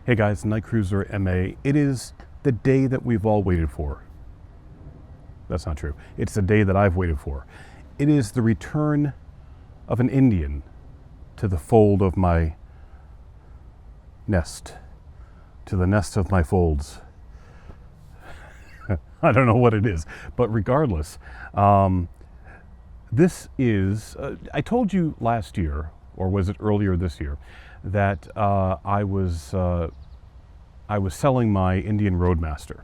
Hey guys, Night Cruiser MA. It is the day that we've all waited for. That's not true. It's the day that I've waited for. It is the return of an Indian to the fold of my nest, to the nest of my folds. I don't know what it is, but regardless, this is, I told you last year, or was it earlier this year, that I was selling my Indian Roadmaster.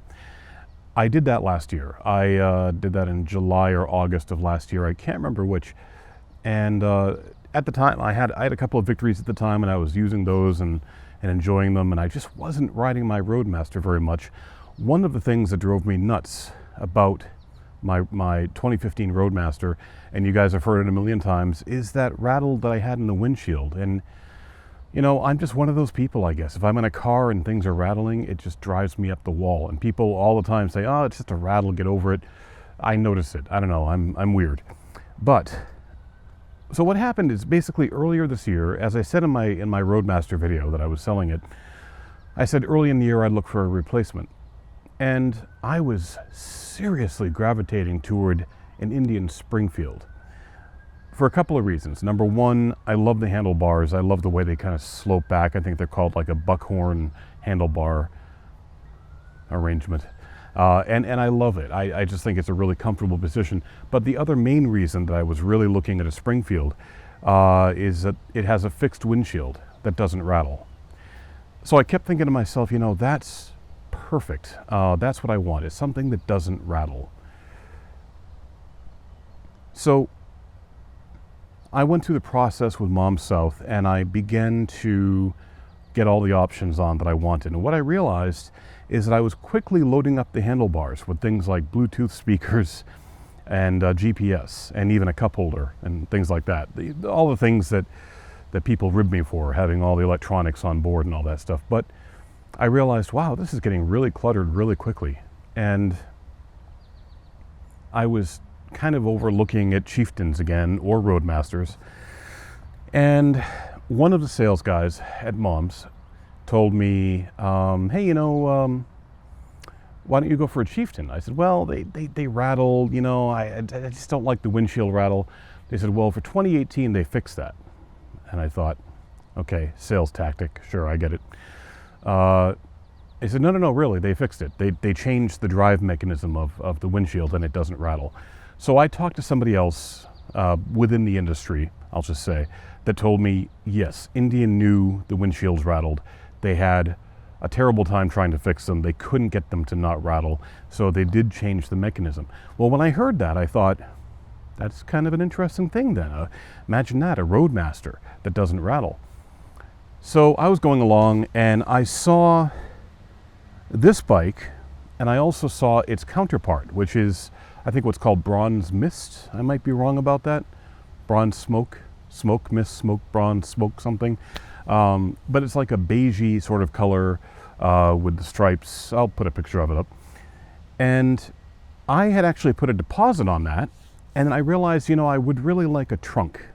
I did that last year. I did that in July or August of last year. I can't remember which. And at the time, I had a couple of victories at the time, and I was using those and enjoying them, and I just wasn't riding my Roadmaster very much. One of the things that drove me nuts about my 2015 Roadmaster, and you guys have heard it a million times, is that rattle that I had in the windshield. And you know, I'm just one of those people, I guess. If I'm in a car and things are rattling, it just drives me up the wall. And people all the time say, oh, it's just a rattle, get over it. I notice it. I don't know, I'm weird. But, so what happened is basically earlier this year, as I said in my Roadmaster video that I was selling it, I said early in the year I'd look for a replacement. And I was seriously gravitating toward an Indian Springfield for a couple of reasons. Number one, I love the handlebars. I love the way they kind of slope back. I think they're called like a buckhorn handlebar arrangement. And I love it. I just think it's a really comfortable position. But the other main reason that I was really looking at a Springfield is that it has a fixed windshield that doesn't rattle. So I kept thinking to myself, you know, that's perfect. That's what I want, is something that doesn't rattle. So I went through the process with Mom South, and I began to get all the options on that I wanted. And what I realized is that I was quickly loading up the handlebars with things like Bluetooth speakers and GPS, and even a cup holder and things like that. All the things that people rib me for, having all the electronics on board and all that stuff. But I realized, wow, this is getting really cluttered really quickly. And I was kind of overlooking at Chieftains again, or Roadmasters. And one of the sales guys at Mom's told me, hey, you know, why don't you go for a Chieftain? I said, well, they rattle, you know, I just don't like the windshield rattle. They said, well, for 2018, they fixed that. And I thought, okay, sales tactic, sure, I get it. They said, no, really, they fixed it. They changed the drive mechanism of the windshield, and it doesn't rattle. So I talked to somebody else within the industry, I'll just say, that told me, yes, Indian knew the windshields rattled. They had a terrible time trying to fix them. They couldn't get them to not rattle, so they did change the mechanism. Well, when I heard that, I thought, that's kind of an interesting thing then. Imagine that, a Roadmaster that doesn't rattle. So I was going along, and I saw this bike, and I also saw its counterpart, which is, I think, what's called bronze mist. I might be wrong about that. Bronze smoke, mist, smoke, bronze, smoke, something. But it's like a beigey sort of color with the stripes. I'll put a picture of it up. And I had actually put a deposit on that, and I realized, you know, I would really like a trunk.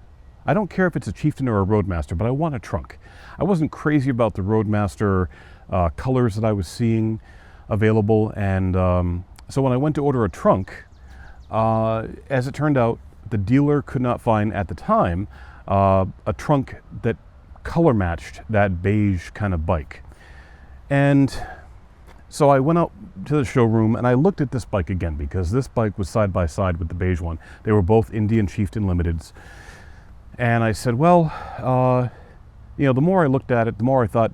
I don't care if it's a Chieftain or a Roadmaster, but I want a trunk. I wasn't crazy about the Roadmaster colors that I was seeing available, and so when I went to order a trunk, as it turned out, the dealer could not find at the time a trunk that color matched that beige kind of bike. And so I went out to the showroom and I looked at this bike again, because this bike was side by side with the beige one. They were both Indian Chieftain Limiteds. And I said, well, you know, the more I looked at it, the more I thought,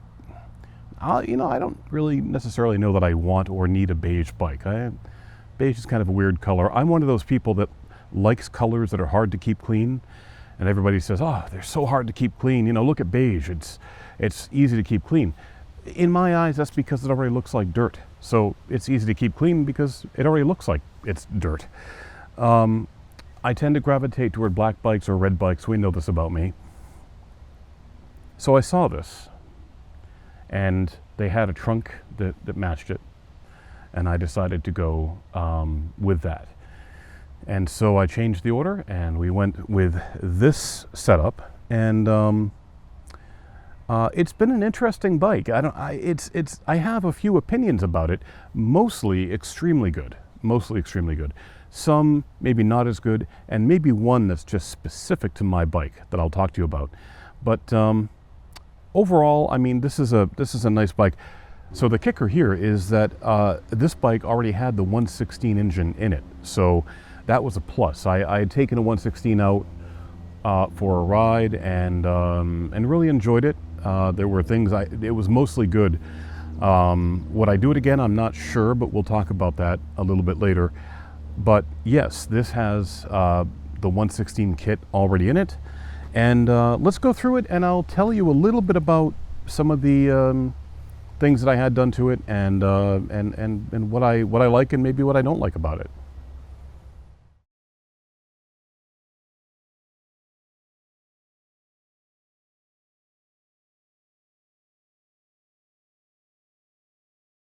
you know, I don't really necessarily know that I want or need a beige bike. Beige is kind of a weird color. I'm one of those people that likes colors that are hard to keep clean. And everybody says, oh, they're so hard to keep clean. You know, look at beige. It's easy to keep clean. In my eyes, that's because it already looks like dirt. So it's easy to keep clean because it already looks like it's dirt. I tend to gravitate toward black bikes or red bikes. We know this about me. So I saw this, and they had a trunk that matched it, and I decided to go with that. And so I changed the order, and we went with this setup, and It's been an interesting bike. I have a few opinions about it, mostly extremely good. Mostly extremely good. Some maybe not as good, and maybe one that's just specific to my bike that I'll talk to you about. But overall, I mean, this is a nice bike. So the kicker here is that this bike already had the 116 engine in it, so that was a plus. I had taken a 116 out for a ride and really enjoyed it. There were things it was mostly good. Would I do it again? I'm not sure, but we'll talk about that a little bit later. But yes, this has the 116 kit already in it, and let's go through it, and I'll tell you a little bit about some of the things that I had done to it, and what I like and maybe what I don't like about it.